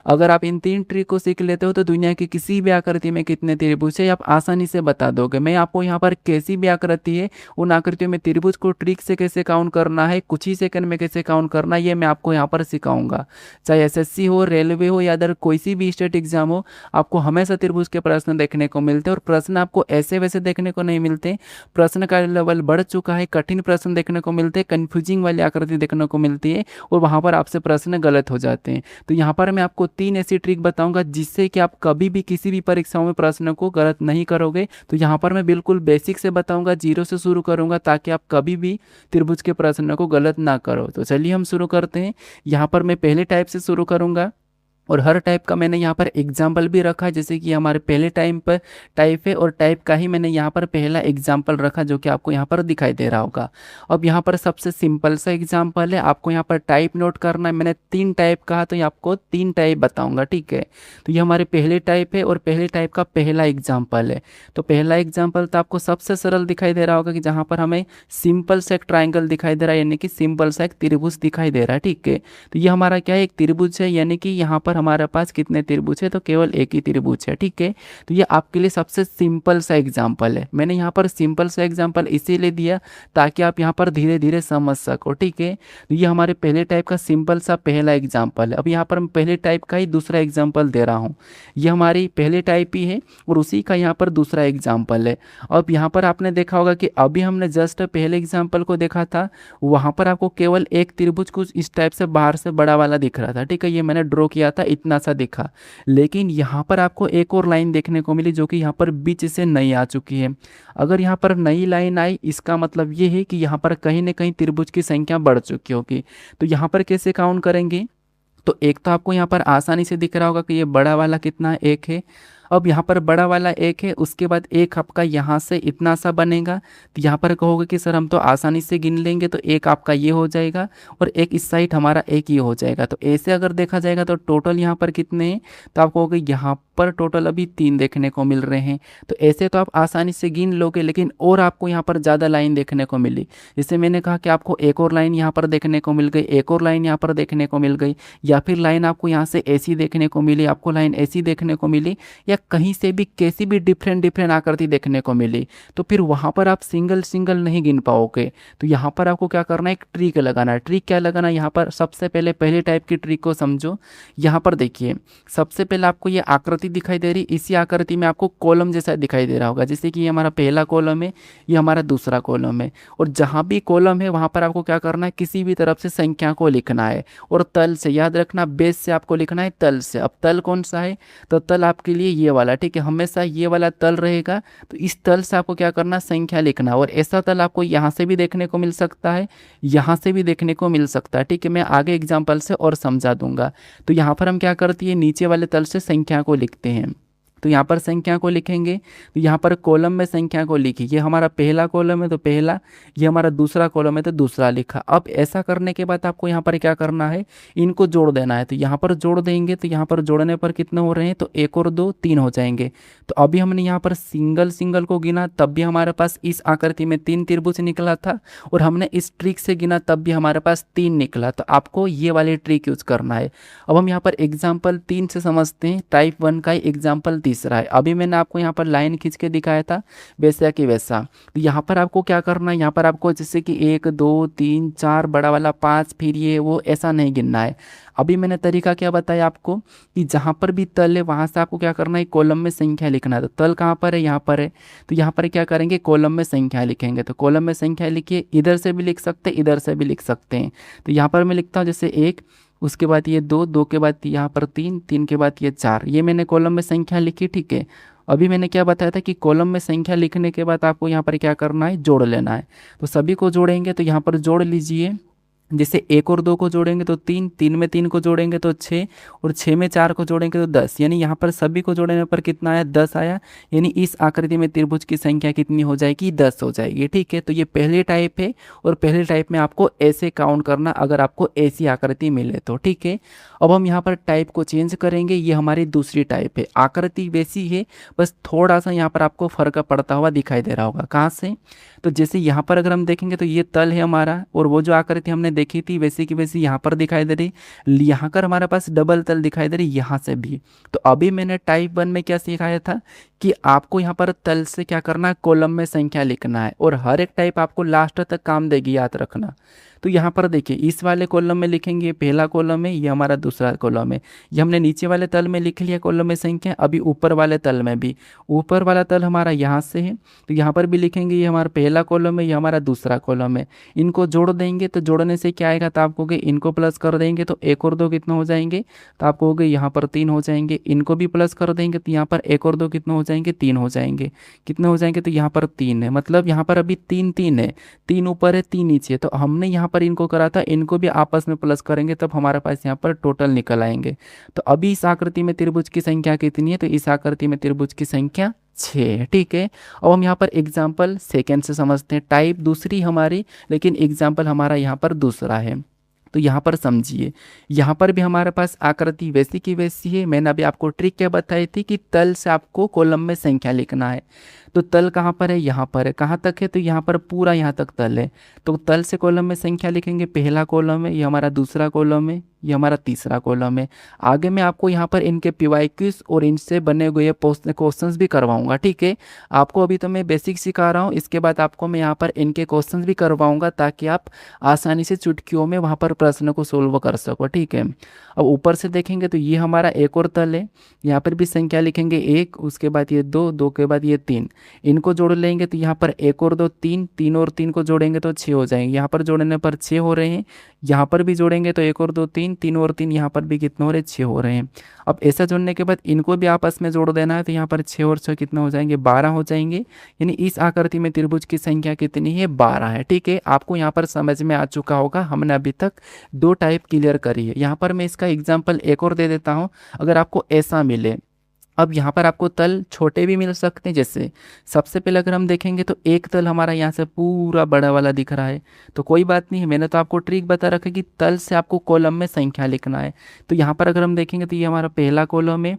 अगर आप इन 3 ट्रिक को सीख लेते हो तो दुनिया की किसी भी आकृति में कितने त्रिभुज है आप आसानी से बता दोगे। मैं आपको यहाँ पर कैसी भी आकृति है उन आकृतियों में त्रिभुज को ट्रिक से कैसे काउंट करना है, कुछ ही सेकंड में कैसे काउंट करना है, ये मैं आपको यहाँ पर सिखाऊंगा। चाहे एसएससी हो, रेलवे हो या अदर कोई सी भी स्टेट एग्जाम हो, आपको हमेशा त्रिभुज के प्रश्न देखने को मिलते हैं और प्रश्न आपको ऐसे वैसे देखने को नहीं मिलते। प्रश्न का लेवल बढ़ चुका है, कठिन प्रश्न देखने को मिलते हैं, कन्फ्यूजिंग वाली आकृति देखने को मिलती है और वहाँ पर आपसे प्रश्न गलत हो जाते हैं। तो यहाँ पर मैं आपको 3 ऐसी ट्रिक बताऊंगा जिससे कि आप कभी भी किसी भी परीक्षाओं में प्रश्न को गलत नहीं करोगे। तो यहाँ पर मैं बिल्कुल बेसिक से बताऊंगा, जीरो से शुरू करूंगा ताकि आप कभी भी त्रिभुज के प्रश्न को गलत ना करो। तो चलिए हम शुरू करते हैं। यहाँ पर मैं पहले टाइप से शुरू करूंगा और हर टाइप का मैंने यहाँ पर एग्जाम्पल भी रखा, जैसे कि हमारे पहले टाइम पर टाइप है और टाइप का ही मैंने यहाँ पर पहला एग्जाम्पल रखा जो कि आपको यहाँ पर दिखाई दे रहा होगा। अब यहाँ पर सबसे सिंपल सा एग्जाम्पल है, आपको यहाँ पर टाइप नोट करना है। मैंने 3 टाइप कहा तो ये आपको 3 टाइप बताऊँगा, ठीक है। तो ये हमारे पहले टाइप है और पहले टाइप का पहला एग्जाम्पल है। तो पहला एग्जाम्पल तो आपको सबसे सरल दिखाई दे रहा होगा कि जहाँ पर हमें सिंपल सा एक ट्राइंगल दिखाई दे रहा है, यानी कि सिंपल सा एक त्रिभुज दिखाई दे रहा है, ठीक है। तो ये हमारा क्या है, एक त्रिभुज है, यानी कि यहाँ पर हमारे पास कितने त्रिभुज है, तो केवल एक ही त्रिभुज है, ठीक है। तो ये आपके लिए सबसे सिंपल सा एग्जांपल है। मैंने यहाँ पर सिंपल सा एग्जांपल इसीलिए दिया ताकि आप यहाँ पर धीरे धीरे समझ सको, ठीक है। तो ये हमारे पहले टाइप का सिंपल सा पहला एग्जांपल है। अब यहाँ पर मैं पहले टाइप का ही दूसरा एग्जांपल दे रहा हूँ। ये हमारी पहले टाइप ही है और उसी का यहाँ पर दूसरा एग्जाम्पल है। अब यहाँ पर आपने देखा होगा कि अभी हमने जस्ट पहले एग्जाम्पल को देखा था, वहाँ पर आपको केवल एक त्रिभुज कुछ इस टाइप से बाहर से बड़ा वाला दिख रहा था, ठीक है। ये मैंने ड्रॉ किया था, इतना सा दिखा। लेकिन यहाँ पर आपको एक और लाइन देखने को मिली जो कि यहाँ पर बीच से नई आ चुकी है। अगर यहाँ पर नई लाइन आई इसका मतलब ये है कि यहाँ पर कहीं ना कहीं त्रिभुज की संख्या बढ़ चुकी होगी। तो यहाँ पर कैसे काउंट करेंगे, तो एक तो आपको यहाँ पर आसानी से दिख रहा होगा कि ये बड़ा वाला कितना है, 1 है। अब यहाँ पर बड़ा वाला 1 है, उसके बाद एक आपका यहाँ से इतना सा बनेगा। तो यहाँ पर कहोगे कि सर हम तो आसानी से गिन लेंगे, तो एक आपका ये हो जाएगा और एक इस साइड हमारा एक ये हो जाएगा। तो ऐसे अगर देखा जाएगा तो टोटल यहाँ पर कितने हैं, तो आप कहोगे यहाँ पर टोटल अभी 3 देखने को मिल रहे हैं। तो ऐसे तो आप आसानी से गिन लोगे, लेकिन और आपको यहाँ पर ज़्यादा लाइन देखने को मिली। जैसे मैंने कहा कि आपको एक और लाइन यहाँ पर देखने को मिल गई, एक और लाइन यहाँ पर देखने को मिल गई, या फिर लाइन आपको यहाँ से ऐसी देखने को मिली, आपको लाइन ऐसी देखने को मिली, या कहीं से भी कैसी भी डिफरेंट डिफरेंट आकृति देखने को मिली, तो फिर वहाँ पर आप सिंगल सिंगल नहीं गिन पाओगे। तो यहाँ पर आपको क्या करना है, एक ट्रिक लगाना है। ट्रिक क्या लगाना है, यहाँ पर सबसे पहले पहले टाइप की ट्रिक को समझो। यहाँ पर देखिए, सबसे पहले आपको ये आकृति दिखाई दे रही, इसी आकृति में आपको कॉलम जैसा दिखाई दे रहा होगा। जैसे कि ये हमारा पहला कॉलम है, ये हमारा दूसरा कॉलम है, और जहाँ भी कॉलम है वहाँ पर आपको क्या करना है, किसी भी तरफ से संख्या को लिखना है। और तल से याद रखना, बेस से आपको लिखना है तल से। अब तल कौन सा है, तो तल आपके लिए ये वाला, ठीक है। हमेशा ये वाला तल रहेगा, तो इस तल से आपको क्या करना, संख्या लिखना। और ऐसा तल आपको यहाँ से भी देखने को मिल सकता है, यहाँ से भी देखने को मिल सकता है, ठीक है। मैं आगे एग्जाम्पल से और समझा दूंगा। तो यहाँ पर हम क्या करती है, नीचे वाले तल से संख्या को लिखते हैं। तो यहाँ पर संख्या को लिखेंगे, तो यहाँ पर कॉलम में संख्या को लिखी। ये हमारा पहला कॉलम है तो पहला, ये हमारा दूसरा कॉलम है तो दूसरा लिखा। अब ऐसा करने के बाद आपको यहाँ पर क्या करना है, इनको जोड़ देना है। तो यहाँ पर जोड़ देंगे, तो यहाँ पर जोड़ने पर कितने हो रहे हैं, तो 1 और 2 3 हो जाएंगे। तो अभी हमने यहाँ पर सिंगल सिंगल को गिना, तब भी हमारे पास इस आकृति में 3 त्रिभुज निकला था, और हमने इस ट्रिक से गिना तब भी हमारे पास 3 निकला। तो आपको ये वाली ट्रिक यूज करना है। अब हम यहाँ पर एग्जाम्पल 3 से समझते हैं। टाइप 1 का एग्जाम्पल तीसरा है। अभी मैंने आपको यहाँ पर लाइन खींच के दिखाया था वैसा कि वैसा। तो यहाँ पर आपको क्या करना है, यहाँ पर आपको जैसे कि 1 2 3 4 बड़ा वाला 5 फिर ये वो ऐसा नहीं गिनना है। अभी मैंने तरीका क्या बताया आपको कि जहाँ पर भी तल है वहाँ से आपको क्या करना है, कॉलम में संख्या लिखना है। तो तल कहाँ पर है, यहाँ पर है। तो यहाँ पर क्या करेंगे, कॉलम में संख्या लिखेंगे। तो कॉलम में संख्या लिखिए, इधर से भी लिख सकते हैं, इधर से भी लिख सकते हैं। तो यहाँ पर मैं लिखता हूँ जैसे 1, उसके बाद ये 2, 2 के बाद यहाँ पर 3, 3 के बाद ये 4। ये मैंने कॉलम में संख्या लिखी, ठीक है। अभी मैंने क्या बताया था कि कॉलम में संख्या लिखने के बाद आपको यहाँ पर क्या करना है, जोड़ लेना है। तो सभी को जोड़ेंगे, तो यहाँ पर जोड़ लीजिए। जैसे 1 और 2 को जोड़ेंगे तो 3, 3 में 3 को जोड़ेंगे तो 6, और 6 में 4 को जोड़ेंगे तो 10। यानी यहाँ पर सभी को जोड़ने पर कितना आया, 10 आया। यानी इस आकृति में त्रिभुज की संख्या कितनी हो जाएगी, 10 हो जाएगी, ठीक है। तो ये पहले टाइप है, और पहले टाइप में आपको ऐसे काउंट करना अगर आपको ऐसी आकृति मिले तो, ठीक है। अब हम यहाँ पर टाइप को चेंज करेंगे। ये हमारी दूसरी टाइप है, आकृति वैसी है, बस थोड़ा सा यहाँ पर आपको फर्क पड़ता हुआ दिखाई दे रहा होगा। कहाँ से, तो जैसे यहाँ पर अगर हम देखेंगे तो ये तल है हमारा, और वो जो आकृति हमने देखी थी वैसी की वैसी यहाँ पर दिखाई दे रही, यहाँ कर हमारे पास डबल तल दिखाई दे रही यहाँ से भी। तो अभी मैंने टाइप 1 में क्या सिखाया था कि आपको यहाँ पर तल से क्या करना है, कॉलम में संख्या लिखना है, और हर एक टाइप आपको लास्ट तक काम देगी, याद रखना। तो यहाँ पर देखिए इस वाले कॉलम में लिखेंगे, ये पहला कॉलम है, ये हमारा दूसरा कॉलम है। ये हमने नीचे वाले तल में लिख लिया कॉलम में संख्या, अभी ऊपर वाले तल में भी, ऊपर वाला तल हमारा यहाँ से है तो यहाँ पर भी लिखेंगे ये हमारा पहला कॉलम है, ये हमारा दूसरा कॉलम है। इनको जोड़ देंगे तो जोड़ने से क्या आएगा, तो आप कहोगे इनको प्लस कर देंगे तो एक और दो कितना हो जाएंगे, तो आप कहोगे यहाँ पर 3 हो जाएंगे। इनको भी प्लस कर देंगे तो यहाँ पर एक और दो कितना हो जाएंगे, 3 हो जाएंगे। कितने हो जाएंगे, तो यहाँ पर 3 है, मतलब यहाँ पर अभी 3 3 है, 3 ऊपर है 3 नीचे। तो हमने यहाँ पर इनको करा था, इनको भी आपस में प्लस करेंगे तब हमारे पास यहाँ पर टोटल निकल आएंगे। तो अभी इस आकृति में त्रिभुज की संख्या कितनी है, तो इस आकृति में त्रिभुज की संख्या 6 है। ठीक है, अब हम यहाँ पर एग्जाम्पल सेकेंड से समझते हैं, टाइप दूसरी हमारी लेकिन एग्जाम्पल हमारा यहाँ पर दूसरा है। तो यहाँ पर समझिए, यहाँ पर भी हमारे पास आकृति वैसी की वैसी है। मैंने अभी आपको ट्रिक क्या बताई थी कि तल से आपको कॉलम में संख्या लिखना है। तो तल कहाँ पर है, यहाँ पर है। कहाँ तक है, तो यहाँ पर पूरा यहाँ तक तल है। तो तल से कॉलम में संख्या लिखेंगे, पहला कॉलम है, ये हमारा दूसरा कॉलम है, ये हमारा तीसरा कॉलम है। आगे मैं आपको यहाँ पर इनके PYQs और इनसे बने हुए क्वेश्चंस भी करवाऊंगा। ठीक है, आपको अभी तो मैं बेसिक सिखा रहा हूँ, इसके बाद आपको मैं यहाँ पर इनके क्वेश्चंस भी करवाऊंगा ताकि आप आसानी से चुटकियों में वहाँ पर प्रश्न को सोल्व कर सको। ठीक है, अब ऊपर से देखेंगे तो ये हमारा एक और तल है, यहाँ पर भी संख्या लिखेंगे 1, उसके बाद ये 2, 2 के बाद ये 3, इनको जोड़ लेंगे तो यहाँ पर 1 और 2 3, 3 और 3 को जोड़ेंगे तो 6 हो जाएंगे। यहाँ पर जोड़ने पर 6 हो रहे हैं, यहाँ पर भी जोड़ेंगे तो 1 और 2 3, 3 और 3 यहाँ पर भी कितने हो रहे हैं, 6 हो रहे हैं। अब ऐसा जोड़ने के बाद इनको भी आपस में जोड़ देना है तो यहाँ पर 6 और 6 कितने हो जाएंगे, 12 हो जाएंगे। यानी इस आकृति में त्रिभुज की संख्या कितनी है, 12 है। ठीक है, आपको यहाँ पर समझ में आ चुका होगा, हमने अभी तक 2 टाइप क्लियर करी है। यहाँ पर मैं इसका एग्जाम्पल एक और दे देता हूँ, अगर आपको ऐसा मिले। अब यहाँ पर आपको तल छोटे भी मिल सकते हैं, जैसे सबसे पहले अगर हम देखेंगे तो एक तल हमारा यहाँ से पूरा बड़ा वाला दिख रहा है, तो कोई बात नहीं है, मैंने तो आपको ट्रिक बता रखा है कि तल से आपको कॉलम में संख्या लिखना है। तो यहाँ पर अगर हम देखेंगे तो ये हमारा पहला कॉलम है,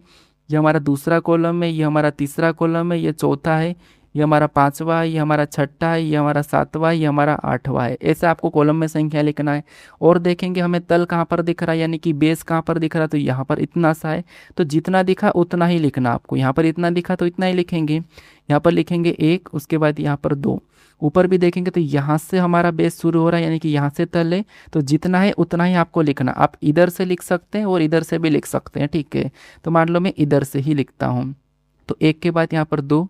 ये हमारा दूसरा कॉलम है, ये हमारा तीसरा कॉलम है, ये चौथा है, ये हमारा 5वां है, ये हमारा 6ठा है, ये हमारा 7वां है, ये हमारा 8वां है। ऐसे आपको कॉलम में संख्या लिखना है। और देखेंगे हमें तल कहाँ पर दिख रहा है, यानी कि बेस कहाँ पर दिख रहा है, तो यहाँ पर इतना सा है, तो जितना दिखा उतना ही लिखना आपको। यहाँ पर इतना दिखा तो इतना ही लिखेंगे, यहाँ पर लिखेंगे 1, उसके बाद यहाँ पर 2। ऊपर भी देखेंगे तो यहाँ से हमारा बेस शुरू हो रहा है, यानी कि यहाँ से तल है, तो जितना है उतना ही आपको लिखना। आप इधर से लिख सकते हैं और इधर से भी लिख सकते हैं। ठीक है, तो मान लो मैं इधर से ही लिखता हूँ, तो 1 के बाद यहाँ पर 2,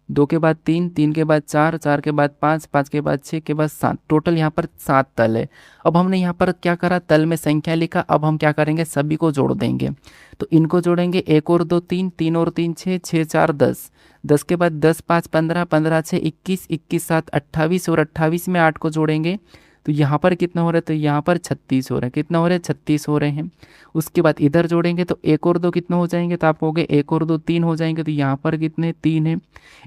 2 के बाद 3, 3 के बाद 4, 4 के बाद 5, 5 के बाद 6 के बाद 7, टोटल यहाँ पर 7 तल है। अब हमने यहाँ पर क्या करा, तल में संख्या लिखा। अब हम क्या करेंगे, सभी को जोड़ देंगे। तो इनको जोड़ेंगे, 1 और 2 3, 3 और 3 6, 6 4 10, 10 के बाद 10 5 15, 15 6 21, 21 7 28, और 28 में 8 को जोड़ेंगे तो यहाँ पर कितना हो रहा है, तो यहाँ पर 36 हो रहे हैं। कितना हो रहे हैं, 36 हो रहे हैं। उसके बाद इधर जोड़ेंगे तो 1 और 2 कितना हो जाएंगे, तो आप कहोगे 1 और 2 3 हो जाएंगे, तो यहाँ पर कितने 3 है।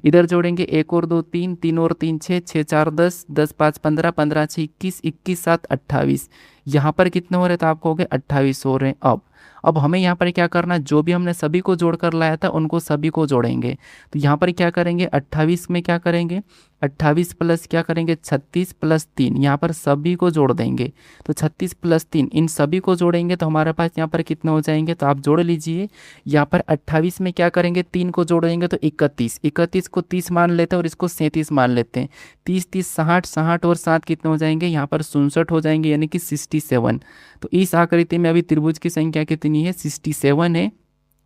इधर जोड़ेंगे 1 और 2 3, 3 और 3 6, 6 4 10, 10 5 15, 15 6 21, 21 7 28, यहाँ पर कितने हो रहे, तो आप कहोगे 28 हो रहे हैं। अब हमें यहाँ पर क्या करना है, जो भी हमने सभी को जोड़ कर लाया था उनको सभी को जोड़ेंगे। तो यहाँ पर क्या करेंगे, 28 में क्या करेंगे, 28 प्लस क्या करेंगे, 36 प्लस 3, यहाँ पर सभी को जोड़ देंगे। तो 36 प्लस 3, इन सभी को जोड़ेंगे तो हमारे पास यहाँ पर कितने हो जाएंगे, तो आप जोड़ लीजिए। यहाँ पर 28 में क्या करेंगे, 3 को जोड़ेंगे तो 31, 31 को 30 मान लेते हैं और इसको 37 मान लेते हैं। 30 30 60, 60 और 7 कितने हो जाएंगे, यहाँ पर 67 हो जाएंगे, यानी कि 67। तो इस आकृति में अभी त्रिभुज की संख्या कितनी है, 67 है।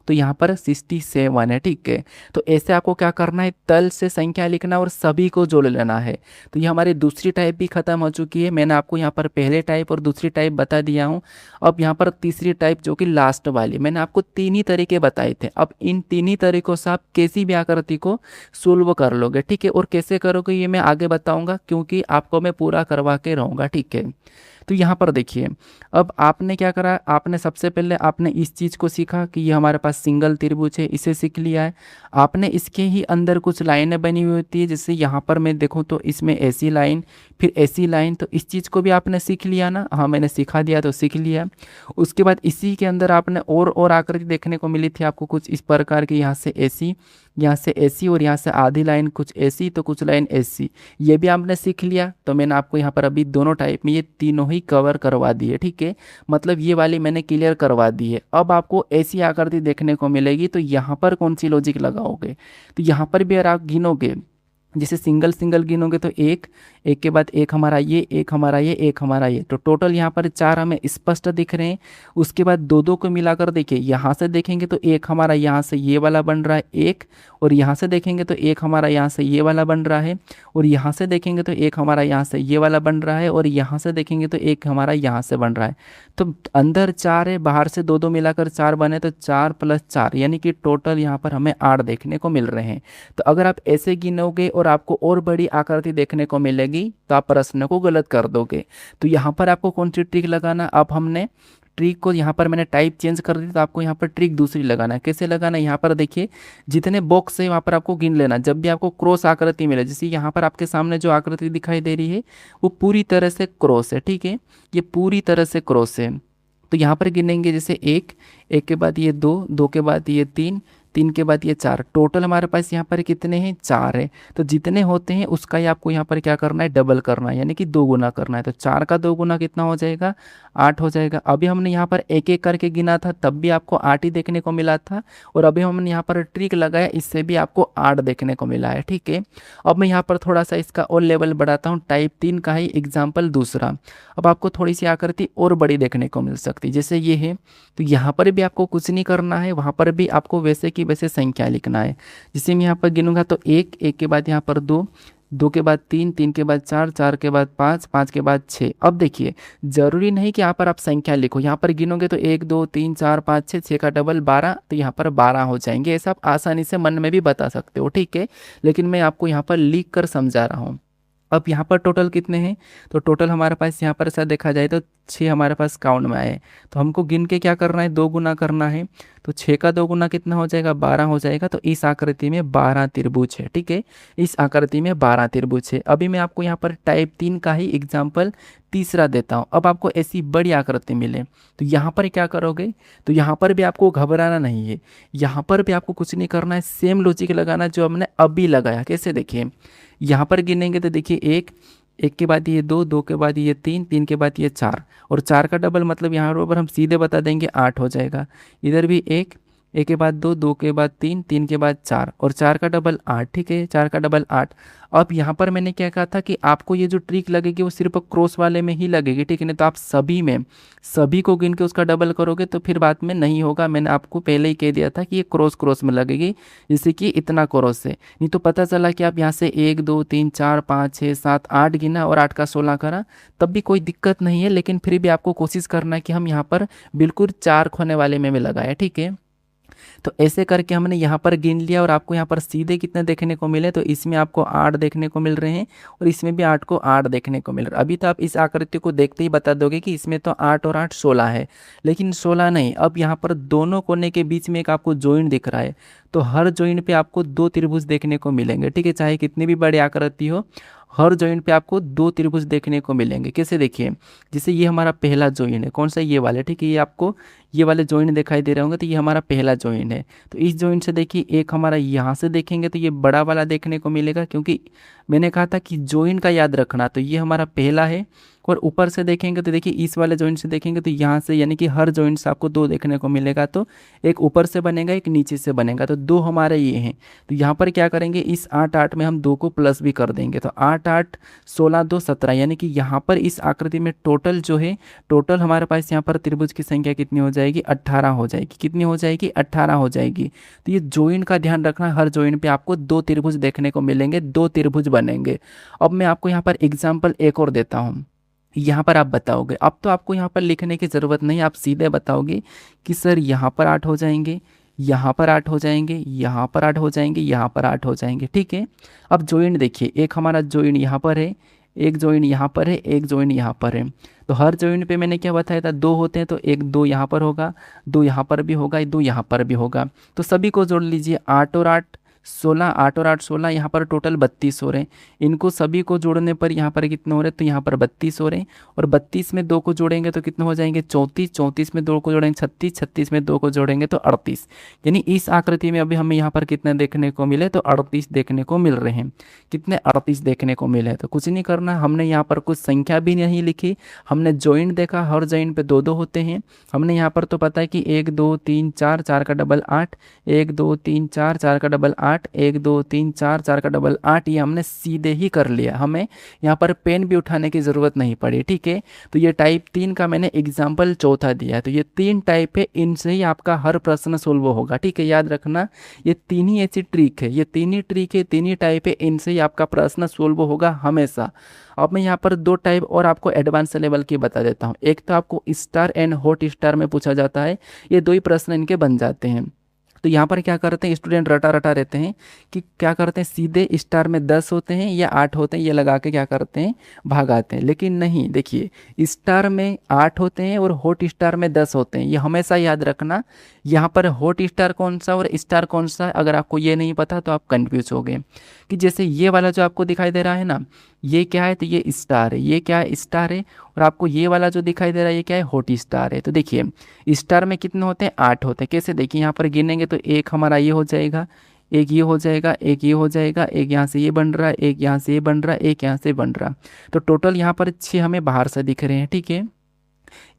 तो यहाँ पर 67 है। ठीक है, तो ऐसे आपको क्या करना है, तल से संख्या लिखना और सभी को जोड़ लेना है। तो ये हमारी दूसरी टाइप भी खत्म हो चुकी है। मैंने आपको यहाँ पर पहले टाइप और दूसरी टाइप बता दिया हूँ। अब यहाँ पर तीसरी टाइप जो कि लास्ट वाली, मैंने आपको 3 ही तरीके बताए थे। अब इन 3 ही तरीकों से आप किसी भी आकृति को सोल्व कर लोगे। ठीक है, और कैसे करोगे ये मैं आगे बताऊँगा, क्योंकि आपको मैं पूरा करवा के रहूँगा। ठीक है, तो यहाँ पर देखिए, अब आपने क्या करा, आपने सबसे पहले आपने इस चीज़ को सीखा कि ये हमारे पास सिंगल त्रिभुज है, इसे सीख लिया है। आपने इसके ही अंदर कुछ लाइनें बनी हुई होती है, जैसे यहाँ पर मैं देखूँ तो इसमें ऐसी लाइन, फिर ऐसी लाइन, तो इस चीज़ को भी आपने सीख लिया ना। हाँ, मैंने सिखा दिया तो सीख लिया। उसके बाद इसी के अंदर आपने और आकृति देखने को मिली थी आपको कुछ इस प्रकार की, यहाँ से ऐसी, यहाँ से एसी और यहाँ से आधी लाइन कुछ एसी तो कुछ लाइन एसी, ये भी आपने सीख लिया। तो मैंने आपको यहाँ पर अभी दोनों टाइप में ये तीनों ही कवर करवा दिए, ठीक है, मतलब ये वाली मैंने क्लियर करवा दी है। अब आपको ऐसी आकृति देखने को मिलेगी, तो यहाँ पर कौन सी लॉजिक लगाओगे, तो यहाँ पर भी अगर आप गिनोगे, जैसे सिंगल सिंगल गिनोगे तो एक, एक के बाद एक हमारा ये, एक हमारा ये, एक हमारा ये, तो टोटल यहाँ पर चार हमें स्पष्ट दिख रहे हैं। उसके बाद दो दो को मिलाकर देखिए, यहाँ से देखेंगे तो एक हमारा यहाँ से ये वाला बन रहा है एक, और यहाँ से देखेंगे तो एक हमारा यहाँ से ये वाला बन रहा है, और यहाँ से देखेंगे तो एक हमारा यहाँ से ये वाला बन रहा है, और यहाँ से देखेंगे तो एक हमारा यहाँ से बन रहा है। तो अंदर चार है, बाहर से दो दो मिलाकर चार बने, तो चार प्लस चार यानी कि टोटल यहाँ पर हमें आठ देखने को मिल रहे हैं। तो अगर आप ऐसे गिनोगे और आपको और बड़ी आकृति देखने को मिलेगी तो आप प्रश्न को गलत कर दोगे। तो यहाँ पर आपको कौन सी ट्रिक लगाना, अब हमने ट्रिक को यहाँ पर मैंने टाइप चेंज कर दी, तो आपको यहाँ पर ट्रिक दूसरी लगाना है। कैसे लगाना है, यहाँ पर देखिए जितने बॉक्स है वहाँ पर आपको गिन लेना। जब भी आपको क्रॉस आकृति मिले, जैसे यहाँ पर आपके सामने जो आकृति दिखाई दे रही है वो पूरी तरह से क्रॉस है, ठीक है, ये पूरी तरह से क्रॉस है। तो यहाँ पर गिनेंगे, जैसे एक, एक के बाद ये दो, दो के बाद ये तीन, तीन के बाद ये चार, टोटल हमारे पास यहाँ पर कितने हैं, चार है। तो जितने होते हैं उसका ही आपको यहाँ पर क्या करना है, डबल करना है, यानी कि दो गुना करना है। तो चार का दो गुना कितना हो जाएगा, आठ हो जाएगा। अभी हमने यहाँ पर एक एक करके गिना था, तब भी आपको आठ ही देखने को मिला था, और अभी हमने यहाँ पर ट्रिक लगाया, इससे भी आपको आठ देखने को मिला है, ठीक है। अब मैं यहाँ पर थोड़ा सा इसका और लेवल बढ़ाता हूँ, टाइप 3 का ही एग्जाम्पल दूसरा। अब आपको थोड़ी सी आकृति और बड़ी देखने को मिल सकती है, जैसे ये है। तो यहाँ पर भी आपको कुछ नहीं करना है, वहाँ पर भी आपको वैसे की वैसे संख्या लिखना है। जैसे मैं यहाँ पर गिनूंगा तो एक, एक के बाद यहाँ पर दो, दो के बाद तीन, तीन के बाद चार, चार के बाद पाँच, पाँच के बाद छः। अब देखिए जरूरी नहीं कि यहाँ पर आप संख्या लिखो, यहाँ पर गिनोगे तो एक, दो, तीन, चार, पाँच, छः, छः का डबल 12, तो यहाँ पर 12 हो जाएंगे। ऐसा आप आसानी से मन में भी बता सकते हो, ठीक है, लेकिन मैं आपको यहाँ पर लिख कर समझा रहा हूँ। अब यहाँ पर टोटल कितने हैं, तो टोटल हमारे पास यहाँ पर ऐसा देखा जाए तो 6 हमारे पास काउंट में आए। तो हमको गिन के क्या करना है, दो गुना करना है। तो 6 का दो गुना कितना हो जाएगा, 12 हो जाएगा। तो इस आकृति में 12 त्रिभुज है, ठीक है, इस आकृति में 12 त्रिभुज है। अभी मैं आपको यहाँ पर टाइप 3 का ही एग्जाम्पल तीसरा देता हूँ। अब आपको ऐसी बड़ी आकृति मिले तो यहाँ पर क्या करोगे, तो यहाँ पर भी आपको घबराना नहीं है, यहाँ पर भी आपको कुछ नहीं करना है, सेम लॉजिक लगाना जो हमने अभी लगाया। कैसे, देखिए यहाँ पर गिनेंगे तो देखिए एक, एक के बाद ये दो, दो के बाद ये तीन, तीन के बाद ये चार, और चार का डबल मतलब यहाँ पर हम सीधे बता देंगे 8 हो जाएगा। इधर भी एक, एक के बाद दो, दो के बाद तीन, तीन के बाद चार, और चार का डबल 8, ठीक है, चार का डबल 8। अब यहाँ पर मैंने क्या कहा था कि आपको ये जो ट्रिक लगेगी वो सिर्फ क्रॉस वाले में ही लगेगी, ठीक है, नहीं तो आप सभी में सभी को गिन के उसका डबल करोगे तो फिर बाद में नहीं होगा। मैंने आपको पहले ही कह दिया था कि ये क्रॉस क्रॉस में लगेगी, जैसे कि इतना क्रॉस है। नहीं तो पता चला कि आप यहाँ से 1, 2, 3, 4, 5, 6, 7, 8 गिना और 8 का 16 करा, तब भी कोई दिक्कत नहीं है, लेकिन फिर भी आपको कोशिश करना है कि हम यहाँ पर बिल्कुल 4 खोने वाले में लगाए, ठीक है। तो ऐसे करके हमने यहाँ पर गिन लिया, और आपको यहाँ पर सीधे कितने देखने को मिले, तो इसमें आपको 8 देखने को मिल रहे हैं, और इसमें भी 8 को 8 देखने को मिल रहा है। अभी तो आप इस आकृति को देखते ही बता दोगे कि इसमें तो 8 और 8 16 है, लेकिन 16 नहीं। अब यहाँ पर दोनों कोने के बीच में एक आपको जॉइंट दिख रहा है, तो हर जॉइंट पे आपको 2 त्रिभुज देखने को मिलेंगे, ठीक है, चाहे कितनी भी बड़ी आकृति हो, हर जॉइंट पे आपको 2 त्रिभुज देखने को मिलेंगे। कैसे, देखिए जैसे ये हमारा पहला जॉइंट है, कौन सा, ये वाले, ठीक है, ये आपको ये वाले जॉइंट दिखाई दे रहे होंगे, तो ये हमारा पहला जॉइंट है। तो इस जॉइंट से देखिए एक हमारा यहाँ से देखेंगे तो ये बड़ा वाला देखने को मिलेगा, क्योंकि मैंने कहा था कि जॉइंट का याद रखना। तो ये हमारा पहला है, और ऊपर से देखेंगे तो देखिए इस वाले जॉइंट से देखेंगे तो यहाँ से, यानी कि हर जॉइंट से आपको 2 देखने को मिलेगा। तो एक ऊपर से बनेगा, एक नीचे से बनेगा, तो 2 हमारे ये हैं। तो यहाँ पर क्या करेंगे, इस 8 8 में हम 2 को प्लस भी कर देंगे, तो 8 8 16 2 17, यानी कि यहाँ पर इस आकृति में टोटल जो है, टोटल हमारे पास यहाँ पर त्रिभुज की संख्या कितनी हो जाएगी, 18 हो जाएगी। कितनी हो जाएगी, 18 हो जाएगी। तो ये जॉइंट का ध्यान रखना, हर जॉइंट पे आपको 2 त्रिभुज देखने को मिलेंगे, 2 त्रिभुज बनेंगे। अब मैं आपको यहाँ पर एग्जाम्पल एक और देता हूँ, यहाँ पर आप बताओगे। अब तो आपको यहाँ पर लिखने की ज़रूरत नहीं, आप सीधे बताओगे कि सर यहाँ पर 8 हो जाएंगे, यहाँ पर 8 हो जाएंगे, यहाँ पर 8 हो जाएंगे, यहाँ पर 8 हो जाएंगे, ठीक है। अब जॉइंट देखिए, एक हमारा जॉइंट यहाँ पर है, एक जॉइंट यहाँ पर है, एक जॉइंट यहाँ पर है। तो हर जॉइंट पे मैंने क्या बताया था, 2 होते हैं, तो एक 2 यहाँ पर होगा, 2 यहाँ पर भी होगा, 2 यहाँ पर भी होगा। तो सभी को जोड़ लीजिए, 8 और 8 16, 8 और 8 16, यहाँ पर टोटल 32 हो रहे हैं। इनको सभी को जोड़ने पर यहाँ पर कितने हो रहे हैं, तो यहाँ पर 32 हो रहे हैं। और 32 में 2 को जोड़ेंगे तो कितने हो जाएंगे, 34, 34 में 2 को जोड़ेंगे 36, 36 में 2 को जोड़ेंगे तो 38। यानी इस आकृति में अभी हमें यहाँ पर कितने देखने को मिले, तो 38 देखने को मिल रहे हैं। कितने, 38 देखने को मिले। तो कुछ नहीं करना, हमने यहाँ पर कुछ संख्या भी नहीं लिखी, हमने जॉइंट देखा, हर जॉइंट पे 2 2 होते हैं। हमने यहाँ पर तो पता है कि 1 2 3 4, 4 का डबल 8, 1 2 3 4, 4 का डबल 8, 1 2 3 4, 4 का डबल 8, ये हमने सीधे ही कर लिया, हमें यहाँ पर पेन भी उठाने की ज़रूरत नहीं पड़ी। ठीक है, तो ये टाइप 3 का मैंने एग्जाम्पल चौथा दिया है। तो ये 3 टाइप है, इनसे ही आपका हर प्रश्न सोल्व होगा। ठीक है, याद रखना, ये 3 ही ऐसी ट्रिक है, ये 3 ही ट्रिक है, 3 ही टाइप है, इनसे ही आपका प्रश्न सोल्व होगा हमेशा। अब मैं यहाँ पर 2 टाइप और आपको एडवांस लेवल की बता देता हूँ। एक तो आपको स्टार एंड हॉट स्टार में पूछा जाता है, ये 2 ही प्रश्न इनके बन जाते हैं। तो यहाँ पर क्या करते हैं स्टूडेंट, रटा रटा रहते हैं कि क्या करते हैं, सीधे स्टार में 10 होते हैं या 8 होते हैं, ये लगा के क्या करते हैं, भागाते हैं। लेकिन नहीं, देखिए स्टार में 8 होते हैं और हॉट स्टार में 10 होते हैं, ये हमेशा याद रखना। यहाँ पर हॉट स्टार कौन सा और स्टार कौन सा, अगर आपको ये नहीं पता तो आप कन्फ्यूज हो गए। कि जैसे ये वाला जो आपको दिखाई दे रहा है ना, ये क्या है, तो ये स्टार है, ये क्या है, स्टार है। और आपको ये वाला जो दिखाई दे रहा है ये क्या है, हॉट स्टार है। तो देखिए स्टार में कितने होते हैं, 8 होते हैं। कैसे, देखिए यहाँ पर गिनेंगे तो एक हमारा ये हो जाएगा, एक ये हो जाएगा, एक ये हो जाएगा, एक यहाँ से ये बन रहा है, एक यहाँ से ये बन रहा है, एक यहाँ से बन रहा। तो टोटल यहाँ पर 6 हमें बाहर से दिख रहे हैं। ठीक है,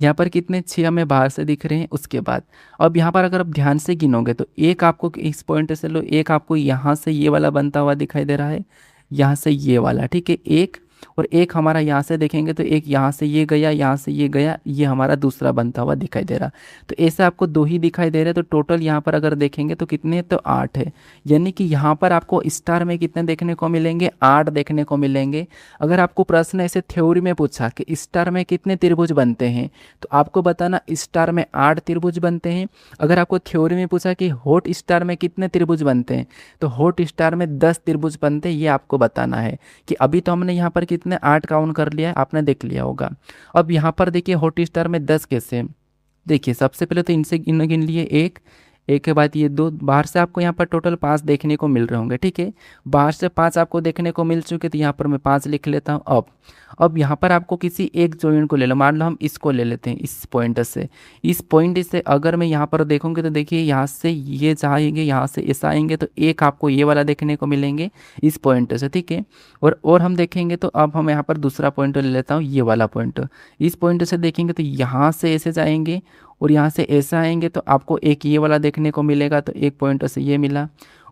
यहाँ पर कितने, 6 हमें बाहर से दिख रहे हैं। उसके बाद अब यहाँ पर अगर आप ध्यान से गिनोगे तो एक आपको इस पॉइंट से लो, एक आपको यहाँ से ये वाला बनता हुआ दिखाई दे रहा है, यहाँ से ये वाला। ठीक है, एक, और एक हमारा यहाँ से देखेंगे तो एक यहाँ से ये गया, यहाँ से ये गया, ये हमारा दूसरा बनता हुआ दिखाई दे रहा। तो ऐसे आपको 2 ही दिखाई दे रहे। तो टोटल यहाँ पर अगर देखेंगे तो कितने, तो 8 है। यानी कि यहाँ पर आपको स्टार में कितने देखने को मिलेंगे, 8 देखने को मिलेंगे। अगर आपको प्रश्न ऐसे थ्योरी में पूछा कि स्टार में कितने त्रिभुज बनते हैं, तो आपको बताना स्टार में 8 त्रिभुज बनते हैं। अगर आपको थ्योरी में पूछा कि हॉट स्टार में कितने त्रिभुज बनते हैं, तो हॉट स्टार में 10 त्रिभुज बनते हैं, ये आपको बताना है। कि अभी तो हमने यहाँ पर कितने, 8 काउंट कर लिया है, आपने देख लिया होगा। अब यहाँ पर देखिए हॉट स्टार में 10 कैसे, देखिए सबसे पहले तो इनसे गिन लिए, एक, एक के बाद ये 2, बाहर से आपको यहाँ पर टोटल 5 देखने को मिल रहे होंगे। ठीक है, बाहर से 5 आपको देखने को मिल चुके, तो यहाँ पर मैं 5 लिख लेता हूँ। अब यहाँ पर आपको किसी एक जॉइंट को ले लो, मान लो हम इसको ले लेते हैं, इस पॉइंट से, इस पॉइंट से अगर मैं यहाँ पर देखूँगी तो देखिए यहाँ से ये जाएंगे, यहाँ से ऐसा आएंगे, तो एक आपको ये वाला देखने को मिलेंगे इस पॉइंट से। ठीक है, और हम देखेंगे तो अब हम यहाँ पर दूसरा पॉइंट ले लेता हूँ, ये वाला पॉइंट। इस पॉइंट से देखेंगे तो यहाँ से ऐसे जाएंगे और यहाँ से ऐसा आएंगे, तो आपको एक ये वाला देखने को मिलेगा, तो एक पॉइंट से ये मिला।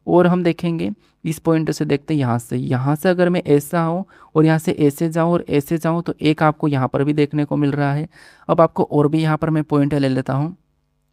और हम देखेंगे इस पॉइंट से, देखते हैं यहाँ से अगर मैं ऐसा हूँ और यहाँ से ऐसे जाऊँ और ऐसे जाऊँ, तो एक आपको यहाँ पर भी देखने को मिल रहा है। अब आपको और भी यहाँ पर मैं पॉइंट ले लेता हूँ,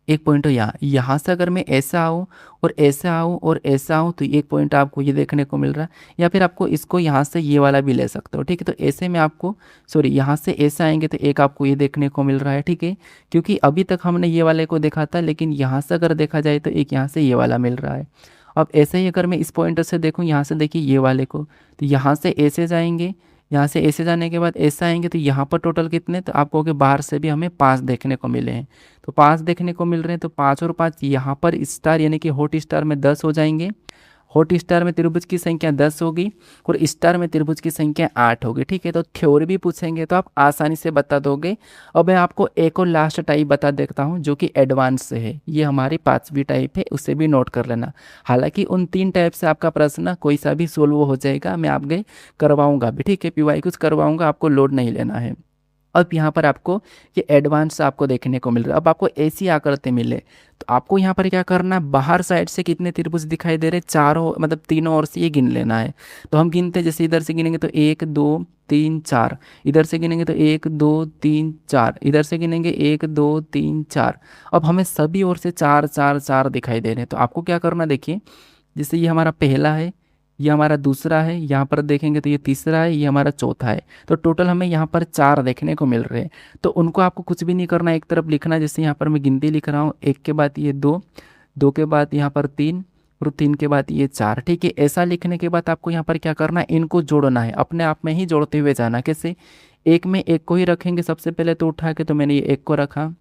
एक पॉइंट यहाँ से अगर मैं ऐसा आऊँ और ऐसा आऊँ और ऐसा आऊँ, तो एक पॉइंट आपको ये देखने को मिल रहा है। या फिर आपको इसको यहाँ से ये वाला भी ले सकते हो। ठीक है, तो ऐसे में आपको, सॉरी, यहाँ से ऐसा आएंगे तो एक आपको ये देखने को मिल रहा है। ठीक है, क्योंकि अभी तक हमने ये वाले को देखा था, लेकिन यहाँ से अगर देखा जाए तो एक यहाँ से ये वाला मिल रहा है। अब ऐसे ही अगर मैं इस पॉइंट से देखूँ, यहाँ से देखिए ये वाले को, तो यहाँ से ऐसे जाएंगे, यहाँ से ऐसे जाने के बाद ऐसा आएंगे, तो यहाँ पर टोटल कितने, तो आपको कि बाहर से भी हमें 5 देखने को मिले हैं। तो 5 देखने को मिल रहे हैं, तो 5 और 5 यहाँ पर स्टार यानी कि हॉट स्टार में 10 हो जाएंगे। हॉट स्टार में त्रिभुज की संख्या 10 होगी और स्टार में त्रिभुज की संख्या 8 होगी। ठीक है, तो थ्योरी भी पूछेंगे तो आप आसानी से बता दोगे। अब मैं आपको एक और लास्ट टाइप बता देता हूँ जो कि एडवांस से है, ये हमारी 5वीं टाइप है, उसे भी नोट कर लेना। हालांकि उन 3 टाइप से आपका प्रश्न कोई सा भी सोल्व हो जाएगा, मैं आपके करवाऊंगा भी। ठीक है, PYQs करवाऊंगा, आपको लोड नहीं लेना है। अब यहाँ पर आपको ये एडवांस आपको देखने को मिल रहा है। अब आपको ऐसी आकृति मिले तो आपको यहाँ पर क्या करना है, बाहर साइड से कितने त्रिभुज दिखाई दे रहे, चारों मतलब तीनों ओर से ये गिन लेना है। तो हम गिनते, जैसे इधर से गिनेंगे तो 1 2 3 4, इधर से गिनेंगे तो 1 2 3 4, इधर से गिनेंगे 1 2 3 4। अब हमें सभी ओर से 4 4 4 दिखाई दे रहे हैं। तो आपको क्या करना, देखिए जैसे ये हमारा पहला है, ये हमारा दूसरा है, यहाँ पर देखेंगे तो ये तीसरा है, ये हमारा चौथा है। तो टोटल हमें यहाँ पर 4 देखने को मिल रहे हैं। तो उनको आपको कुछ भी नहीं करना, एक तरफ लिखना। जैसे यहाँ पर मैं गिनती लिख रहा हूँ, 1 के बाद ये 2, 2 के बाद यहाँ पर 3 और 3 के बाद ये 4। ठीक है, ऐसा लिखने के बाद आपको यहाँ पर क्या करना है, इनको जोड़ना है, अपने आप में ही जोड़ते हुए जाना। कैसे, एक में एक को ही रखेंगे सबसे पहले, तो उठा के, तो मैंने ये 1 को रखा।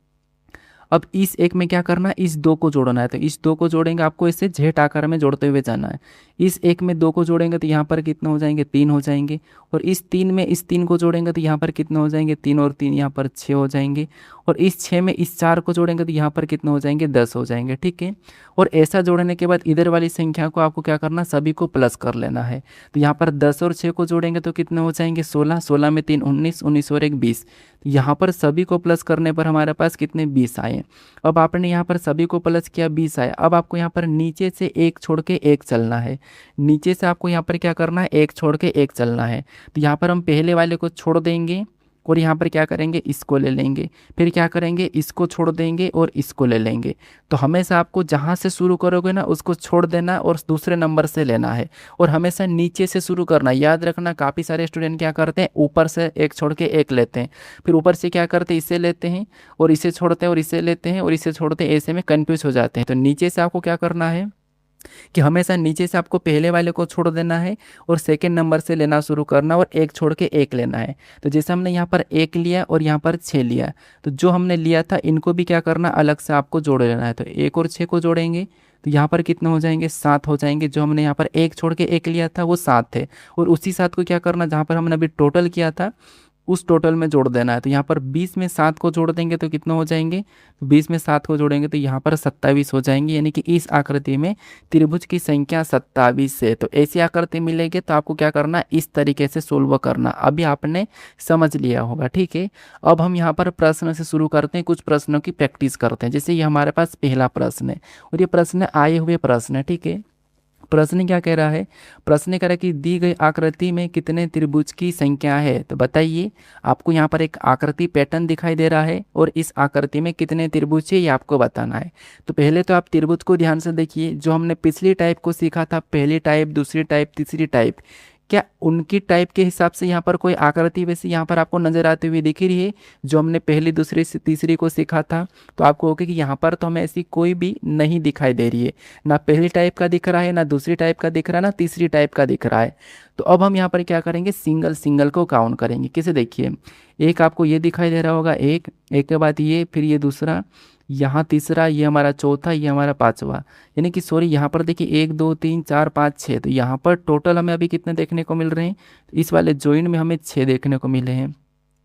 अब इस एक में क्या करना है, इस दो को जोड़ना है, तो इस दो को जोड़ेंगे, आपको इसे जेड आकार में जोड़ते हुए जाना है। इस एक में दो को जोड़ेंगे तो यहाँ पर कितने हो जाएंगे, 3 हो जाएंगे। और इस 3 में इस 3 को जोड़ेंगे तो यहाँ पर कितने हो जाएंगे, 3 और 3 यहाँ पर 6 हो जाएंगे। और इस 6 में इस 4 को जोड़ेंगे तो यहाँ पर कितने हो जाएंगे, 10 हो जाएंगे। ठीक है, और ऐसा जोड़ने के बाद इधर वाली संख्या को आपको क्या करना, सभी को प्लस कर लेना है। तो यहाँ पर 10 और 6 को जोड़ेंगे तो कितने हो जाएंगे, 16, 16 में 3 19, 19 और 1 20। यहाँ पर सभी को प्लस करने पर हमारे पास कितने, 20 आए। अब आपने यहाँ पर सभी को प्लस किया, 20 आया। अब आपको यहाँ पर नीचे से एक छोड़ के एक चलना है, नीचे से आपको यहाँ पर क्या करना है, एक छोड़ के एक चलना है। तो यहाँ पर हम पहले वाले को छोड़ देंगे और यहाँ पर क्या करेंगे, इसको ले लेंगे। फिर क्या करेंगे, इसको छोड़ देंगे और इसको ले लेंगे। तो हमेशा आपको जहाँ से शुरू करोगे ना उसको छोड़ देना और दूसरे नंबर से लेना है, और हमेशा नीचे से शुरू करना। याद रखना, काफ़ी सारे स्टूडेंट क्या करते हैं, ऊपर से एक छोड़ के एक लेते हैं, फिर ऊपर से क्या करते हैं, इसे लेते हैं और इसे छोड़ते हैं और इसे लेते हैं और इसे छोड़ते हैं, ऐसे में कन्फ्यूज हो जाते हैं। तो नीचे से आपको क्या करना है कि हमेशा नीचे से आपको पहले वाले को छोड़ देना है और सेकंड नंबर से लेना शुरू करना और एक छोड़ के एक लेना है। तो जैसे हमने यहाँ पर एक लिया और यहाँ पर 6 लिया, तो जो हमने लिया था इनको भी क्या करना, अलग से आपको जोड़ लेना है। तो 1 और 6 को जोड़ेंगे तो यहाँ पर कितने हो जाएंगे, 7 हो जाएंगे। जो हमने यहाँ पर एक छोड़ के एक लिया था वो 7 थे, और उसी 7 को क्या करना, जहाँ पर हमने अभी टोटल किया था उस टोटल में जोड़ देना है। तो यहाँ पर 20 में 7 को जोड़ देंगे तो कितना हो जाएंगे, 20 में 7 को जोड़ेंगे तो यहाँ पर 27 हो जाएंगे। यानी कि इस आकृति में त्रिभुज की संख्या 27 है। तो ऐसी आकृति मिलेगी तो आपको क्या करना, इस तरीके से सोल्व करना। अभी आपने समझ लिया होगा। ठीक है, अब हम यहाँ पर प्रश्न से शुरू करते हैं, कुछ प्रश्नों की प्रैक्टिस करते हैं। जैसे ये हमारे पास पहला प्रश्न है और ये प्रश्न आए हुए प्रश्न है। ठीक है, प्रश्न क्या कह रहा है, प्रश्न कह रहा है कि दी गई आकृति में कितने त्रिभुज की संख्या है। तो बताइए, आपको यहाँ पर एक आकृति पैटर्न दिखाई दे रहा है और इस आकृति में कितने त्रिभुज है ये आपको बताना है। तो पहले तो आप त्रिभुज को ध्यान से देखिए। जो हमने पिछली टाइप को सीखा था, पहली टाइप, दूसरी टाइप, तीसरी टाइप, क्या उनकी टाइप के हिसाब से यहाँ पर कोई आकृति वैसे यहाँ पर आपको नजर आती हुई दिख रही है जो हमने पहली, दूसरी से तीसरी को सीखा था? तो आपको होगा कि यहाँ पर तो हमें ऐसी कोई भी नहीं दिखाई दे रही है, ना पहली टाइप का दिख रहा है, ना दूसरी टाइप का दिख रहा है, ना तीसरी टाइप का दिख रहा है। तो अब हम यहाँ पर क्या करेंगे, सिंगल सिंगल को काउंट करेंगे। किसे, देखिए एक आपको ये दिखाई दे रहा होगा, एक के बाद ये, फिर ये दूसरा, यहाँ तीसरा, ये हमारा चौथा, ये हमारा पांचवा। यानी कि सॉरी, यहाँ पर देखिए 1 2 3 4 5 6। तो यहाँ पर टोटल हमें अभी कितने देखने को मिल रहे हैं, इस वाले जॉइन में हमें 6 देखने को मिले हैं।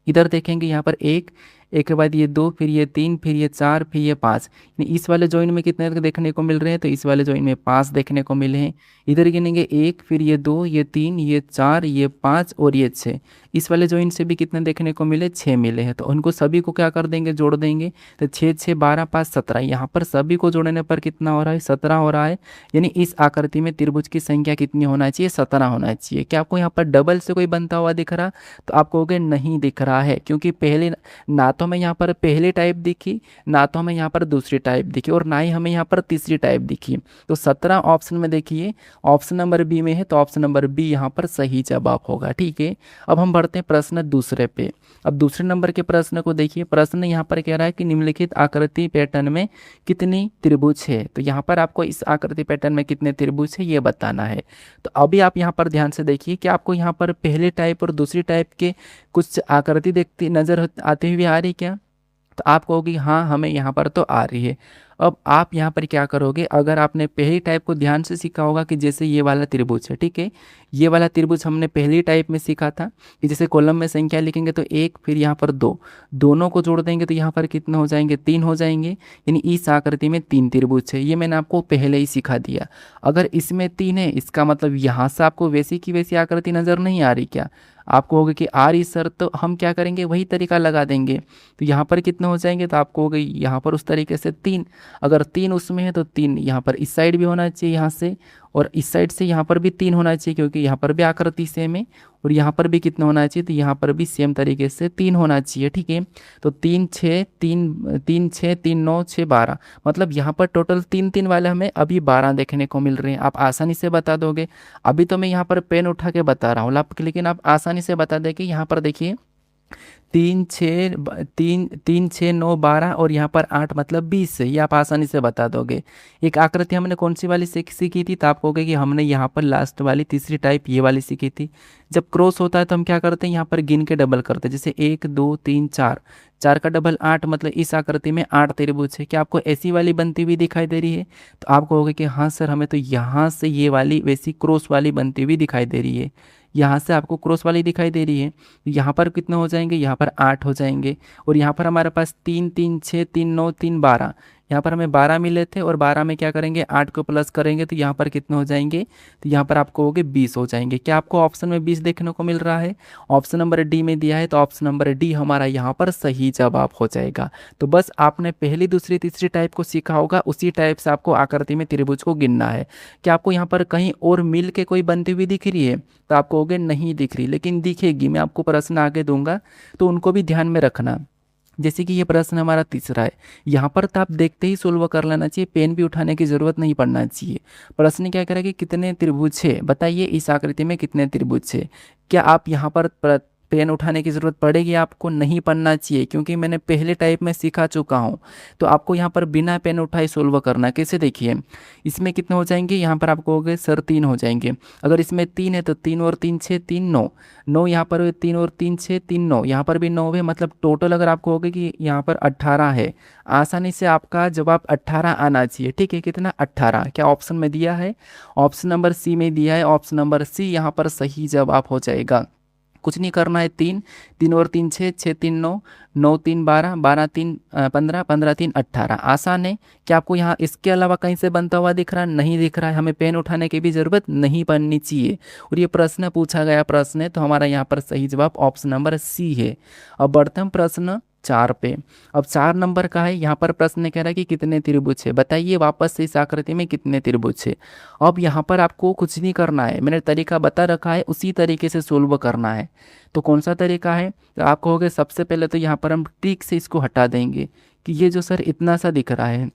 इधर देखेंगे यहाँ पर एक के बाद ये 2, फिर ये 3, फिर ये 4, फिर ये 5। इस वाले जॉइन में कितने देखने को मिल रहे हैं, तो इस वाले जॉइन में 5 देखने को मिले हैं। इधर गिनेंगे 1, फिर ये 2, ये 3, ये 4, ये 5 और ये 6। इस वाले जॉइन से भी कितने देखने को मिले, 6 मिले हैं। तो उनको सभी को क्या कर देंगे, जोड़ देंगे। तो 6 6 12 5 17, यहाँ पर सभी को जोड़ने पर कितना हो रहा है, 17 हो रहा है। यानी इस आकृति में त्रिभुज की संख्या कितनी होना चाहिए, 17 होना चाहिए। क्या आपको यहाँ पर डबल से कोई बनता हुआ दिख रहा? तो आपको कहोगे नहीं दिख रहा है, क्योंकि पहले ना तो हमें यहाँ पर पहली टाइप दिखी, ना तो हमें यहाँ पर दूसरी टाइप दिखी, और ना ही हमें यहाँ पर तीसरी टाइप दिखी। तो 17 ऑप्शन में देखिए, ऑप्शन नंबर बी में है, तो ऑप्शन नंबर बी यहाँ पर सही जवाब होगा। ठीक है, अब हम बढ़ते हैं प्रश्न दूसरे पे। अब दूसरे नंबर के प्रश्न को देखिए। प्रश्न यहाँ पर कह रहा है कि निम्नलिखित आकृति पैटर्न में कितनी त्रिभुज है। तो यहाँ पर आपको इस आकृति पैटर्न में कितने त्रिभुज है ये बताना है। तो अभी आप यहाँ पर ध्यान से देखिए कि आपको यहाँ पर पहले टाइप और दूसरी टाइप के कुछ आकृति देखती नजर आती हुई आ रही क्या? तो आप कहोगे हाँ, हमें यहाँ पर तो आ रही है। अब आप यहाँ पर क्या करोगे, अगर आपने पहली टाइप को ध्यान से सीखा होगा कि जैसे ये वाला त्रिभुज है, ठीक है, ये वाला त्रिभुज हमने पहली टाइप में सीखा था कि जैसे कॉलम में संख्या लिखेंगे तो 1, फिर यहाँ पर 2, दोनों को जोड़ देंगे तो यहाँ पर कितने हो जाएंगे, 3 हो जाएंगे। यानी इस आकृति में 3 त्रिभुज है। ये मैंने आपको पहले ही सिखा दिया। अगर इसमें 3 है, इसका मतलब यहाँ से आपको वैसी की वैसी आकृति नज़र नहीं आ रही क्या? आपको होगा कि आ रही सर, तो हम क्या करेंगे, वही तरीका लगा देंगे। तो यहाँ पर कितने हो जाएंगे, तो आपको होगा यहाँ पर उस तरीके से 3। अगर 3 उसमें है तो 3 यहाँ पर इस साइड भी होना चाहिए, यहाँ से, और इस साइड से यहाँ पर भी 3 होना चाहिए, क्योंकि यहाँ पर भी आकृति सेम है। और यहाँ पर भी कितना होना चाहिए, तो यहाँ पर भी सेम तरीके से 3 होना चाहिए। ठीक है, तो 3 6 3 3 6 3 9 6 12, मतलब यहाँ पर टोटल 3 3 वाले हमें अभी 12 देखने को मिल रहे हैं। आप आसानी से बता दोगे। अभी तो मैं यहाँ पर पेन उठा के बता रहा हूँ, लेकिन आप आसानी से बता दें कि यहाँ पर देखिए तीन छः नौ 12 और यहाँ पर 8 मतलब 20 से, ये आप आसानी से बता दोगे। एक आकृति हमने कौन सी वाली सीखी थी, तो आप कहोगे कि हमने यहाँ पर लास्ट वाली तीसरी टाइप ये वाली सीखी थी। जब क्रॉस होता है तो हम क्या करते हैं, यहाँ पर गिन के डबल करते हैं, जैसे 1 2 3 4, 4 का डबल 8, मतलब इस आकृति में 8 त्रिभुज है। क्या आपको ऐसी वाली बनती हुई दिखाई दे रही है, तो आप कहोगे कि हाँ सर, हमें तो यहाँ से ये वाली वैसी क्रॉस वाली बनती हुई दिखाई दे रही है। यहाँ से आपको क्रॉस वाली दिखाई दे रही है, यहाँ पर कितने हो जाएंगे, यहाँ पर 8 हो जाएंगे। और यहाँ पर हमारे पास 3 3 6 3 9 3 12, यहाँ पर हमें 12 मिले थे और 12 में क्या करेंगे, 8 को प्लस करेंगे तो यहाँ पर कितने हो जाएंगे, तो यहाँ पर आपको हो गए 20 हो जाएंगे। क्या आपको ऑप्शन में 20 देखने को मिल रहा है, ऑप्शन नंबर डी में दिया है, तो ऑप्शन नंबर डी हमारा यहाँ पर सही जवाब हो जाएगा। तो बस आपने पहली दूसरी तीसरी टाइप को सीखा होगा, उसी टाइप से आपको आकृति में त्रिभुज को गिनना है। क्या आपको यहाँ पर कहीं और मिल के कोई बनती हुई दिख रही है, तो आपको हो गए नहीं दिख रही, लेकिन दिखेगी। मैं आपको प्रश्न आगे दूंगा तो उनको भी ध्यान में रखना। जैसे कि ये प्रश्न हमारा तीसरा है, यहाँ पर तो आप देखते ही सोल्व कर लेना चाहिए, पेन भी उठाने की जरूरत नहीं पड़ना चाहिए। प्रश्न क्या करेगा कि कितने त्रिभुज है, बताइए इस आकृति में कितने त्रिभुज है। क्या आप यहाँ पर पेन उठाने की ज़रूरत पड़ेगी, आपको नहीं पढ़ना चाहिए, क्योंकि मैंने पहले टाइप में सिखा चुका हूँ। तो आपको यहाँ पर बिना पेन उठाए सोल्व करना। कैसे, देखिए इसमें कितने हो जाएंगे, यहाँ पर आपको हो गए सर 3 हो जाएंगे। अगर इसमें 3 है तो 3 और 3 6 3 9, 9 यहाँ पर 3 और 3 6 3 9, यहाँ पर भी 9 है, मतलब टोटल अगर आपको हो गए कि यहाँ पर 18 है। आसानी से आपका जवाब 18 आना चाहिए। ठीक है, कितना 18, क्या ऑप्शन में दिया है, ऑप्शन नंबर सी में दिया है, ऑप्शन नंबर सी यहाँ पर सही जवाब हो जाएगा। कुछ नहीं करना है, 3 3 और 3 6 6 3 9, 9 3 12, 12 3 15, 15 3 18, आसान है। क्या आपको यहाँ इसके अलावा कहीं से बनता हुआ दिख रहा है, नहीं दिख रहा है, हमें पेन उठाने की भी ज़रूरत नहीं पड़नी चाहिए। और ये प्रश्न पूछा गया प्रश्न है, तो हमारा यहाँ पर सही जवाब ऑप्शन नंबर सी है। अब बढ़ते हम प्रश्न 4 पे। अब 4 नंबर का है, यहाँ पर प्रश्न कह रहा है कि कितने त्रिभुज है, बताइए वापस से इस आकृति में कितने त्रिभुज है। अब यहाँ पर आपको कुछ नहीं करना है, मैंने तरीका बता रखा है, उसी तरीके से सोल्व करना है। तो कौन सा तरीका है, तो आप कहोगे सबसे पहले तो यहाँ पर हम ट्रिक से इसको हटा देंगे कि ये जो सर इतना सा दिख रहा है,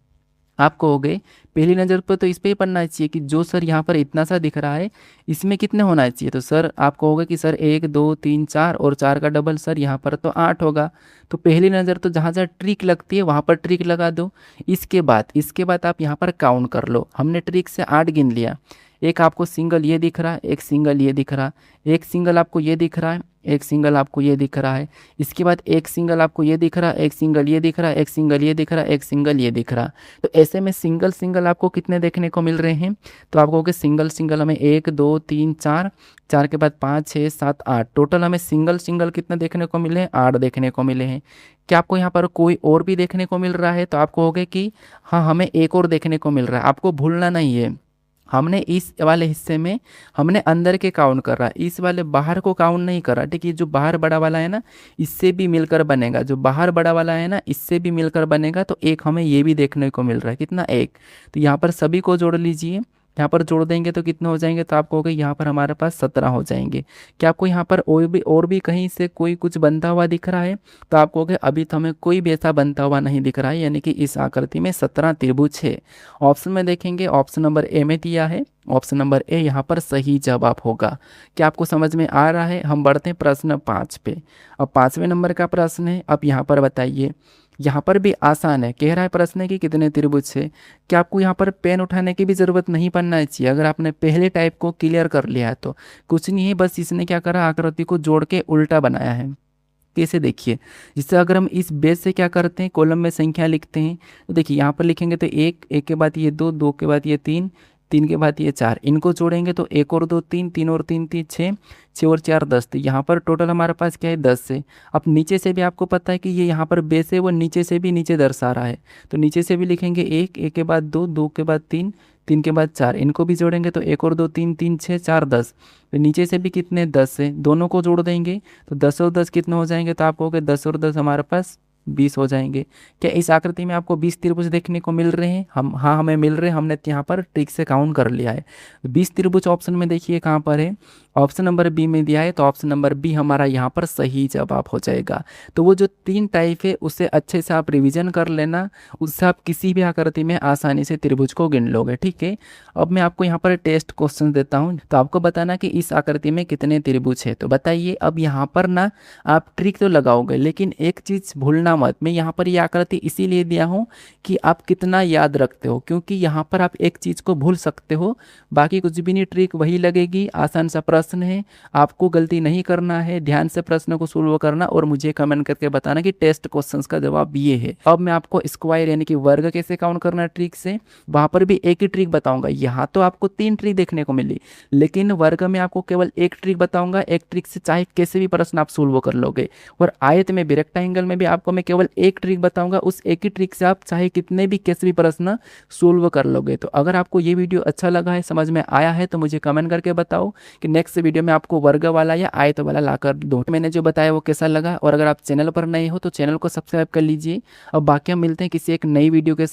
आप कहोगे पहली नज़र पर तो इस पे ही पढ़ना चाहिए कि जो सर यहाँ पर इतना सा दिख रहा है इसमें कितने होना चाहिए। तो सर आप कहोगे कि सर 1 2 3 4 और 4 का डबल सर यहाँ पर तो 8 होगा। तो पहली नज़र तो जहाँ जहाँ ट्रिक लगती है वहाँ पर ट्रिक लगा दो। इसके बाद आप यहाँ पर काउंट कर लो। हमने ट्रिक से 8 गिन लिया, एक आपको सिंगल ये दिख रहा है, एक सिंगल ये दिख रहा है, एक सिंगल आपको ये दिख रहा है, एक सिंगल आपको ये दिख रहा है। इसके बाद एक सिंगल आपको ये दिख रहा है, एक सिंगल ये दिख रहा है, एक सिंगल ये दिख रहा है, एक सिंगल ये दिख रहा है। तो ऐसे में सिंगल सिंगल आपको कितने देखने को मिल रहे हैं, तो आप कहोगे सिंगल सिंगल हमें 1 2 3 4, 4 के बाद 5 6 7 8, टोटल हमें सिंगल सिंगल कितने देखने को मिले हैं, 8 देखने को मिले हैं। क्या आपको यहाँ पर कोई और भी देखने को मिल रहा है, तो आप कहोगे कि हाँ हमें एक और देखने को मिल रहा है। आपको भूलना नहीं है, हमने इस वाले हिस्से में हमने अंदर के काउंट कर रहा है, इस वाले बाहर को काउंट नहीं कर रहा। ठीक है, जो बाहर बड़ा वाला है ना इससे भी मिलकर बनेगा, जो बाहर बड़ा वाला है ना इससे भी मिलकर बनेगा। तो एक हमें ये भी देखने को मिल रहा है, कितना, 1। तो यहाँ पर सभी को जोड़ लीजिए, यहाँ पर जोड़ देंगे तो कितने हो जाएंगे, तो आपको हो गए यहाँ पर हमारे पास 17 हो जाएंगे। क्या आपको यहाँ पर और भी कहीं से कोई कुछ बनता हुआ दिख रहा है, तो आपको हो गए अभी तो हमें कोई भी ऐसा बनता हुआ नहीं दिख रहा है, यानी कि इस आकृति में 17 त्रिभुज है। ऑप्शन में देखेंगे ऑप्शन नंबर ए में दिया है, ऑप्शन नंबर ए यहाँ पर सही जवाब होगा। क्या आपको समझ में आ रहा है। हम बढ़ते हैं प्रश्न 5 पे। अब 5वें नंबर का प्रश्न है। अब यहाँ पर बताइए, यहाँ पर भी आसान है, कह रहा है प्रश्न कि कितने त्रिभुज है। क्या आपको यहाँ पर पेन उठाने की भी ज़रूरत नहीं पड़ना चाहिए, अगर आपने पहले टाइप को क्लियर कर लिया है तो। कुछ नहीं है, बस इसने क्या करा, आकृति को जोड़ के उल्टा बनाया है। कैसे, देखिए जिससे अगर हम इस बेस से क्या करते हैं, कॉलम में संख्या लिखते हैं, तो देखिए यहाँ पर लिखेंगे तो 1, 1 के बाद ये 2, 2 के बाद ये 3, 3 के बाद ये 4, इनको जोड़ेंगे तो 1 और 2 3, 3 और 3 3 6, 6 और 4 10। तो यहाँ पर टोटल हमारे पास क्या है, 10 है। अब नीचे से भी आपको पता है कि ये यहाँ पर बेस है, वो नीचे से भी नीचे दर्शा रहा है, तो नीचे से भी लिखेंगे 1, 1 के बाद 2, 2 के बाद 3, 3 के बाद 4, इनको भी जोड़ेंगे तो 1 और 2 3, 3 6 4 10। तो नीचे से भी कितने, 10 है, दोनों को जोड़ देंगे तो 10 और 10 कितने हो जाएंगे, तो आप कहोगे 10 और 10 हमारे पास 20 हो जाएंगे। क्या इस आकृति में आपको 20 त्रिभुज देखने को मिल रहे हैं, हाँ हमें मिल रहे हैं, हमने यहाँ पर ट्रिक से काउंट कर लिया है। 20 त्रिभुज ऑप्शन में देखिए कहाँ पर है, ऑप्शन नंबर बी में दिया है, तो ऑप्शन नंबर बी हमारा यहाँ पर सही जवाब हो जाएगा। तो वो जो 3 टाइप है उसे अच्छे से आप रिवीजन कर लेना, उससे आप किसी भी आकृति में आसानी से त्रिभुज को गिन लोगे। ठीक है, अब मैं आपको यहाँ पर टेस्ट क्वेश्चन देता हूँ, तो आपको बताना कि इस आकृति में कितने त्रिभुज है। तो बताइए, अब यहाँ पर ना आप ट्रिक तो लगाओगे, लेकिन एक चीज़ भूलना मत, मैं यहाँ पर ये आकृति इसीलिए दिया हूँ कि आप कितना याद रखते हो, क्योंकि यहाँ पर आप एक चीज़ को भूल सकते हो, बाकी कुछ भी नहीं, ट्रिक वही लगेगी। आसान सा प्रश्न है, आपको गलती नहीं करना है, ध्यान से प्रश्न को सोल्व करना और मुझे कमेंट करके बताना कि टेस्ट क्वेश्चंस का जवाब ये है। अब मैं आपको स्क्वायर यानी कि वर्ग कैसे काउंट करना ट्रिक से, वहाँ पर भी एक ही ट्रिक बताऊंगा। यहाँ तो आपको 3 ट्रिक देखने को मिली, लेकिन वर्ग में आपको केवल एक ट्रिक बताऊंगा। एक ट्रिक से चाहे कैसे भी प्रश्न आप सोल्व कर लोगे। और आयत में भी, रेक्टेंगल में भी आपको मैं केवल एक ट्रिक बताऊंगा, उस एक ही ट्रिक से आप चाहे कितने भी कैसे भी प्रश्न सोल्व कर लोगे। तो अगर आपको ये वीडियो अच्छा लगा है, समझ में आया है, तो मुझे कमेंट करके बताओ कि नेक्स्ट वीडियो में आपको वर्ग वाला या आयत वाला लाकर दो। मैंने जो बताया वो कैसा लगा, और अगर आप चैनल पर नए हो तो चैनल को सब्सक्राइब कर लीजिए। अब बाकी हम मिलते हैं किसी एक नई वीडियो के साथ।